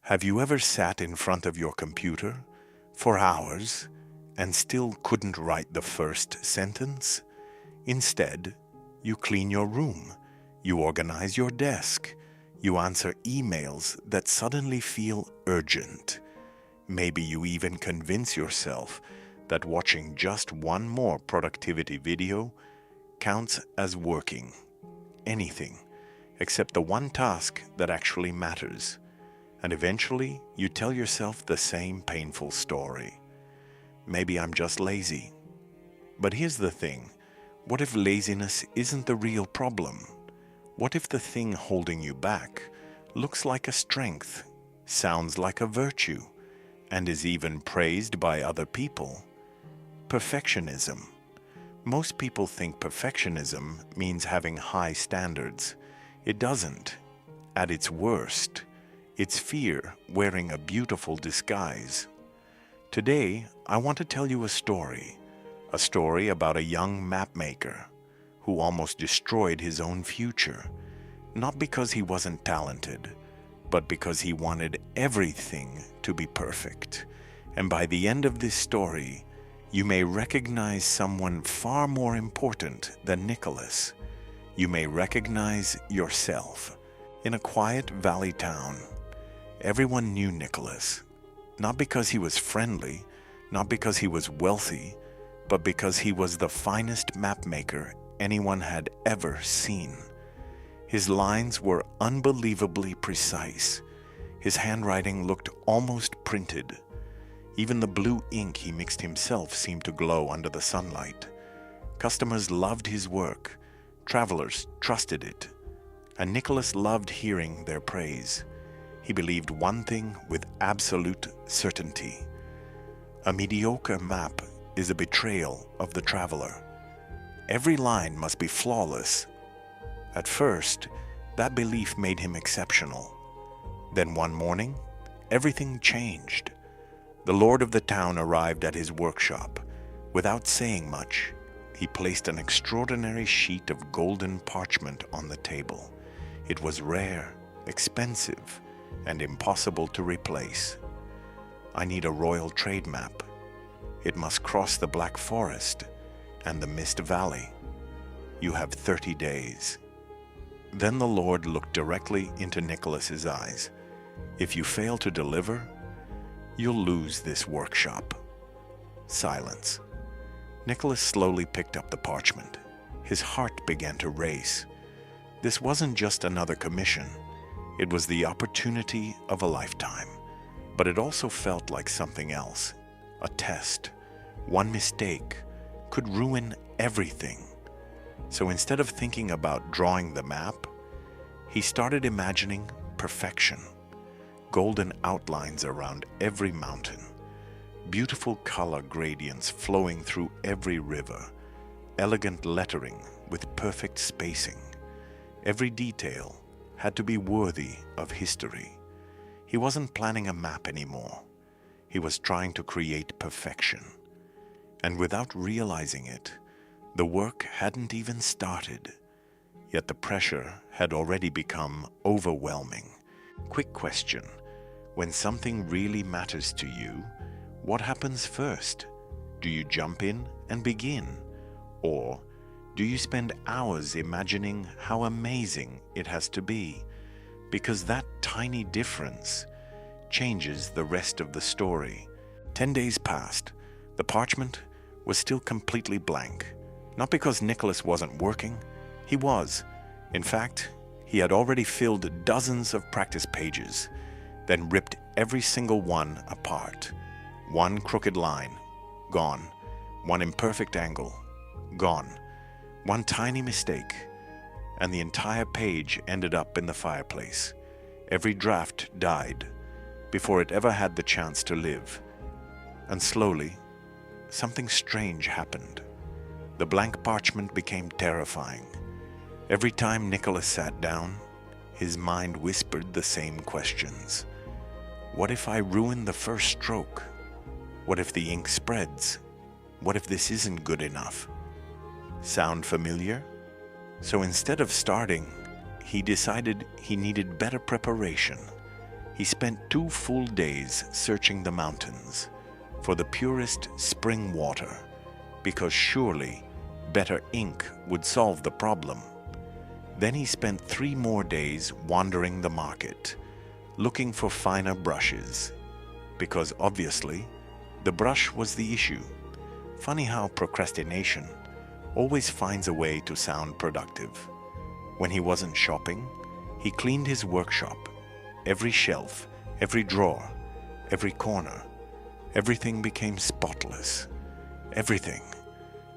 Have you ever sat in front of your computer for hours and still couldn't write the first sentence? Instead, you clean your room, you organize your desk, you answer emails that suddenly feel urgent. Maybe you even convince yourself that watching just one more productivity video counts as working. Anything except the one task that actually matters. And eventually, you tell yourself the same painful story. Maybe I'm just lazy. But here's the thing. What if laziness isn't the real problem? What if the thing holding you back looks like a strength, sounds like a virtue, and is even praised by other people? Perfectionism. Most people think perfectionism means having high standards. It doesn't. At its worst, it's fear wearing a beautiful disguise. Today, I want to tell you a story about a young mapmaker who almost destroyed his own future, not because he wasn't talented, but because he wanted everything to be perfect. And by the end of this story, you may recognize someone far more important than Nicholas. You may recognize yourself. In a quiet valley town, everyone knew Nicholas, not because he was friendly, not because he was wealthy, but because he was the finest mapmaker anyone had ever seen. His lines were unbelievably precise. His handwriting looked almost printed. Even the blue ink he mixed himself seemed to glow under the sunlight. Customers loved his work. Travelers trusted it. And Nicholas loved hearing their praise. He believed one thing with absolute certainty. A mediocre map is a betrayal of the traveler. Every line must be flawless. At first, that belief made him exceptional. Then one morning, everything changed. The lord of the town arrived at his workshop. Without saying much, he placed an extraordinary sheet of golden parchment on the table. It was rare, expensive, and impossible to replace. I need a royal trade map. It must cross the Black Forest and the Mist Valley. You have 30 days. Then the Lord looked directly into Nicholas's eyes. If you fail to deliver, you'll lose this workshop. Silence. Nicholas slowly picked up the parchment. His heart began to race. This wasn't just another commission. It was the opportunity of a lifetime. But it also felt like something else. A test. One mistake could ruin everything. So instead of thinking about drawing the map, he started imagining perfection. Golden outlines around every mountain. Beautiful color gradients flowing through every river. Elegant lettering with perfect spacing. Every detail had to be worthy of history. He wasn't planning a map anymore. He was trying to create perfection. And without realizing it, the work hadn't even started. Yet the pressure had already become overwhelming. Quick question. When something really matters to you, what happens first? Do you jump in and begin? Or do you spend hours imagining how amazing it has to be? Because that tiny difference changes the rest of the story. 10 days passed. The parchment was still completely blank. Not because Nicholas wasn't working. He was. In fact, he had already filled dozens of practice pages, then ripped every single one apart. One crooked line, gone. One imperfect angle, gone. One tiny mistake, and the entire page ended up in the fireplace. Every draft died before it ever had the chance to live. And slowly, something strange happened. The blank parchment became terrifying. Every time Nicholas sat down, his mind whispered the same questions. What if I ruin the first stroke? What if the ink spreads? What if this isn't good enough? Sound familiar? So instead of starting, he decided he needed better preparation. He spent 2 full days searching the mountains for the purest spring water, because surely better ink would solve the problem. Then he spent 3 more days wandering the market, looking for finer brushes, because obviously the brush was the issue. Funny how procrastination always finds a way to sound productive. When he wasn't shopping, he cleaned his workshop, every shelf, every drawer, every corner. Everything became spotless. Everything,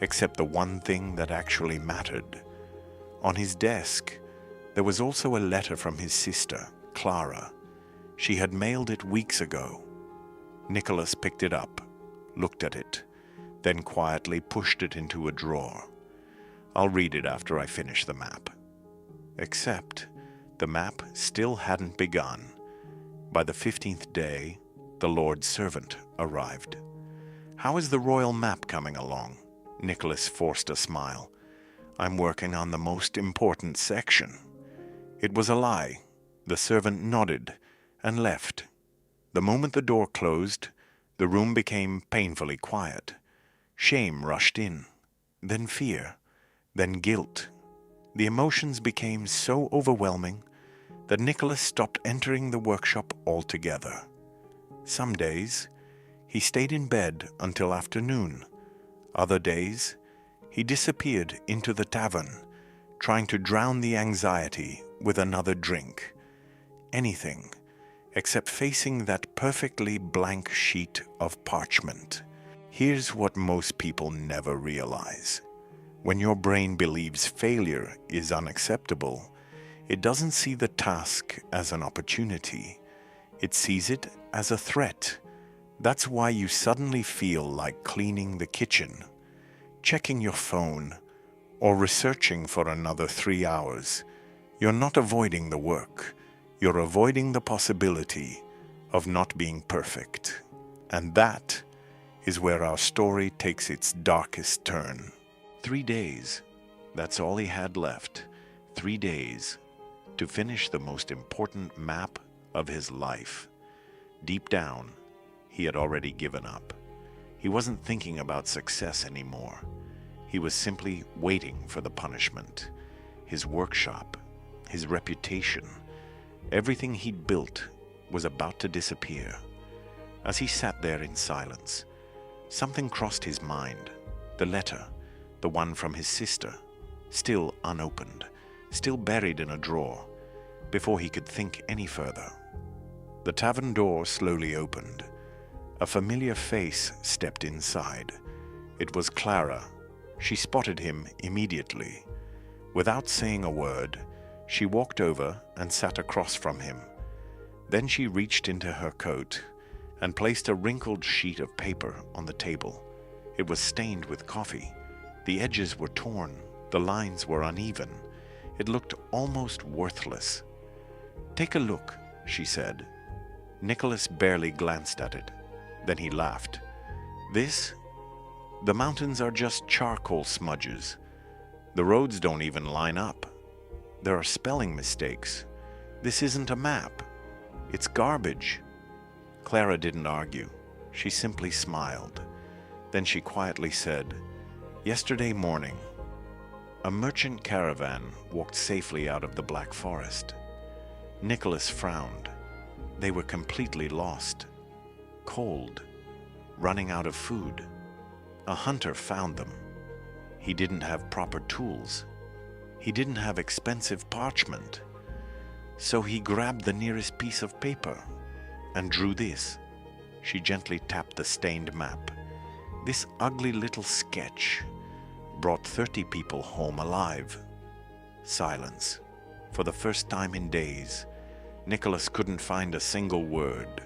except the one thing that actually mattered. On his desk, there was also a letter from his sister, Clara. She had mailed it weeks ago. Nicholas picked it up, looked at it, then quietly pushed it into a drawer. I'll read it after I finish the map. Except the map still hadn't begun. By the 15th day, the Lord's servant arrived. "How is the royal map coming along?" Nicholas forced a smile. "I'm working on the most important section." It was a lie. The servant nodded and left. The moment the door closed, the room became painfully quiet. Shame rushed in, then fear, then guilt. The emotions became so overwhelming that Nicholas stopped entering the workshop altogether. Some days, he stayed in bed until afternoon. Other days, he disappeared into the tavern, trying to drown the anxiety with another drink. Anything except facing that perfectly blank sheet of parchment. Here's what most people never realize. When your brain believes failure is unacceptable, it doesn't see the task as an opportunity. It sees it as a threat. That's why you suddenly feel like cleaning the kitchen, checking your phone, or researching for another 3 hours. You're not avoiding the work. You're avoiding the possibility of not being perfect. And that is where our story takes its darkest turn. 3 days. That's all he had left. 3 days to finish the most important map of his life. Deep down, he had already given up. He wasn't thinking about success anymore. He was simply waiting for the punishment. His workshop, his reputation, everything he'd built was about to disappear. As he sat there in silence, something crossed his mind. The letter, the one from his sister, still unopened, still buried in a drawer. Before he could think any further, the tavern door slowly opened. A familiar face stepped inside. It was Clara. She spotted him immediately. Without saying a word, she walked over and sat across from him. Then she reached into her coat and placed a wrinkled sheet of paper on the table. It was stained with coffee. The edges were torn. The lines were uneven. It looked almost worthless. "Take a look," she said. Nicholas barely glanced at it. Then he laughed. "This? The mountains are just charcoal smudges. The roads don't even line up. There are spelling mistakes. This isn't a map. It's garbage." Clara didn't argue. She simply smiled. Then she quietly said, "Yesterday morning, a merchant caravan walked safely out of the Black Forest." Nicholas frowned. They were completely lost, cold, running out of food. A hunter found them. He didn't have proper tools. He didn't have expensive parchment. So he grabbed the nearest piece of paper and drew this. She gently tapped the stained map. This ugly little sketch brought 30 people home alive. Silence. For the first time in days, Nicholas couldn't find a single word.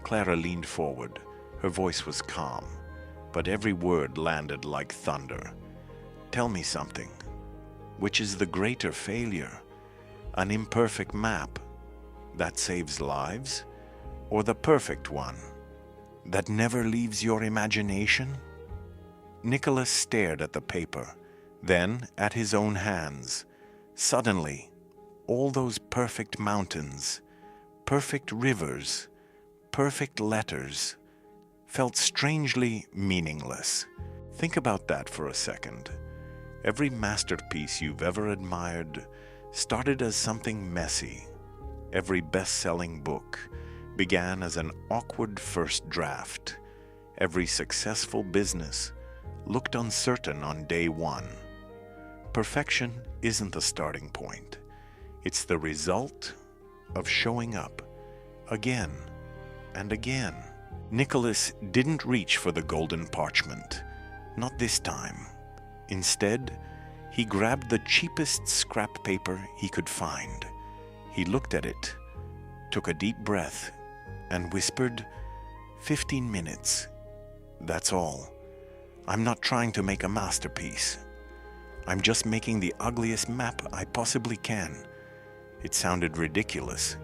Clara leaned forward. Her voice was calm, but every word landed like thunder. "Tell me something. Which is the greater failure? An imperfect map that saves lives, or the perfect one that never leaves your imagination?" Nicholas stared at the paper, then at his own hands. Suddenly, all those perfect mountains, perfect rivers, perfect letters, felt strangely meaningless. Think about that for a second. Every masterpiece you've ever admired started as something messy. Every best-selling book began as an awkward first draft. Every successful business looked uncertain on day one. Perfection isn't the starting point. It's the result of showing up again and again. Nicholas didn't reach for the golden parchment, not this time. Instead, he grabbed the cheapest scrap paper he could find. He looked at it, took a deep breath, and whispered, 15 minutes. That's all. I'm not trying to make a masterpiece. I'm just making the ugliest map I possibly can. It sounded ridiculous,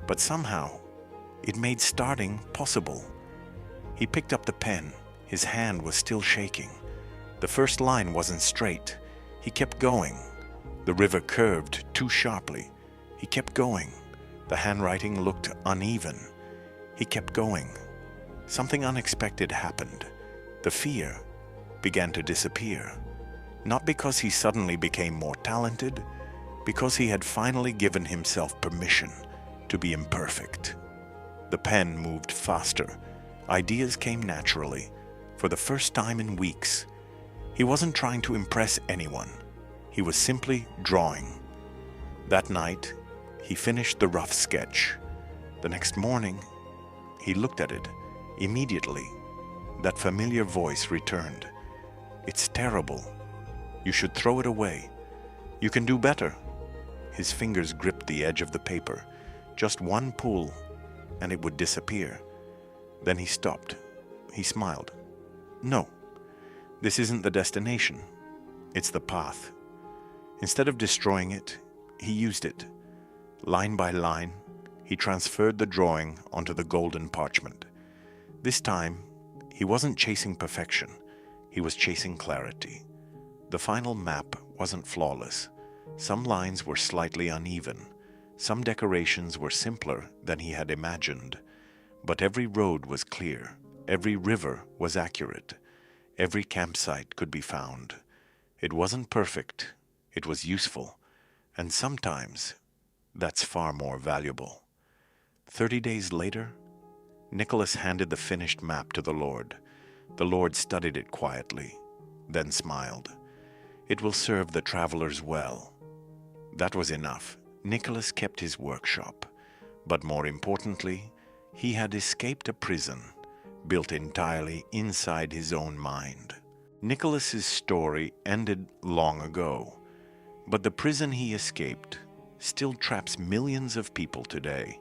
but somehow it made starting possible. He picked up the pen. His hand was still shaking. The first line wasn't straight. He kept going. The river curved too sharply. He kept going. The handwriting looked uneven. He kept going. Something unexpected happened. The fear began to disappear. Not because he suddenly became more talented, because he had finally given himself permission to be imperfect. The pen moved faster. Ideas came naturally. For the first time in weeks, he wasn't trying to impress anyone. He was simply drawing. That night, he finished the rough sketch. The next morning, he looked at it. Immediately, that familiar voice returned. It's terrible. You should throw it away. You can do better. His fingers gripped the edge of the paper. Just one pull, and it would disappear. Then he stopped. He smiled. No, this isn't the destination. It's the path. Instead of destroying it, he used it. Line by line, he transferred the drawing onto the golden parchment. This time, he wasn't chasing perfection. He was chasing clarity. The final map wasn't flawless. Some lines were slightly uneven. Some decorations were simpler than he had imagined. But every road was clear. Every river was accurate. Every campsite could be found. It wasn't perfect. It was useful. And sometimes, that's far more valuable. 30 days later, Nicholas handed the finished map to the Lord. The Lord studied it quietly, then smiled. It will serve the travelers well. That was enough. Nicholas kept his workshop. But more importantly, he had escaped a prison built entirely inside his own mind. Nicholas's story ended long ago, but the prison he escaped still traps millions of people today.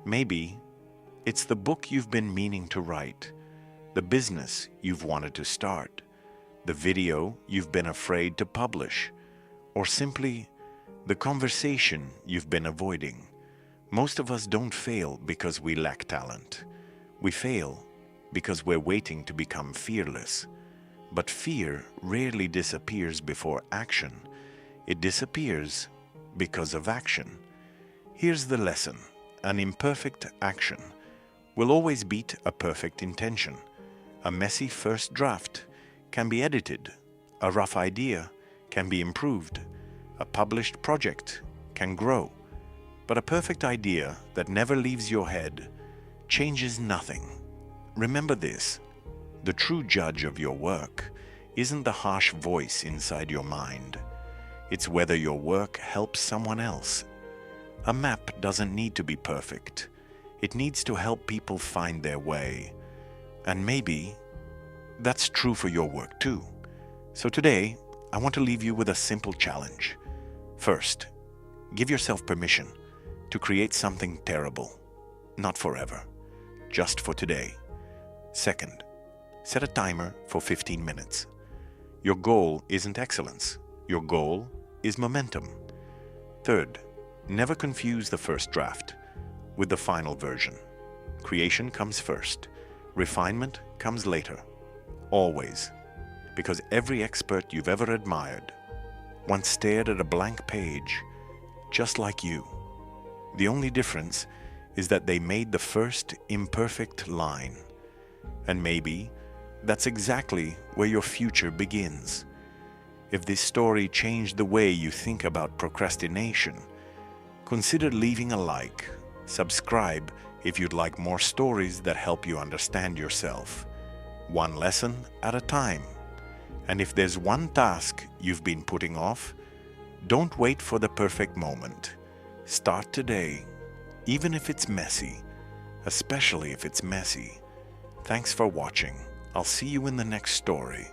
Maybe it's the book you've been meaning to write, the business you've wanted to start, the video you've been afraid to publish, or simply the conversation you've been avoiding. Most of us don't fail because we lack talent. We fail because we're waiting to become fearless. But fear rarely disappears before action. It disappears because of action. Here's the lesson. An imperfect action will always beat a perfect intention. A messy first draft can be edited. A rough idea can be improved. A published project can grow. But a perfect idea that never leaves your head changes nothing. Remember this. The true judge of your work isn't the harsh voice inside your mind. It's whether your work helps someone else. A map doesn't need to be perfect. It needs to help people find their way. And maybe that's true for your work too. So today, I want to leave you with a simple challenge. First, give yourself permission to create something terrible. Not forever, just for today. Second, set a timer for 15 minutes. Your goal isn't excellence. Your goal is momentum. Third, never confuse the first draft with the final version. Creation comes first. Refinement comes later. Always. Because every expert you've ever admired once stared at a blank page just like you. The only difference is that they made the first imperfect line. And maybe that's exactly where your future begins. If this story changed the way you think about procrastination, consider leaving a like, subscribe if you'd like more stories that help you understand yourself, one lesson at a time. And if there's one task you've been putting off, don't wait for the perfect moment. Start today, even if it's messy, especially if it's messy. Thanks for watching. I'll see you in the next story.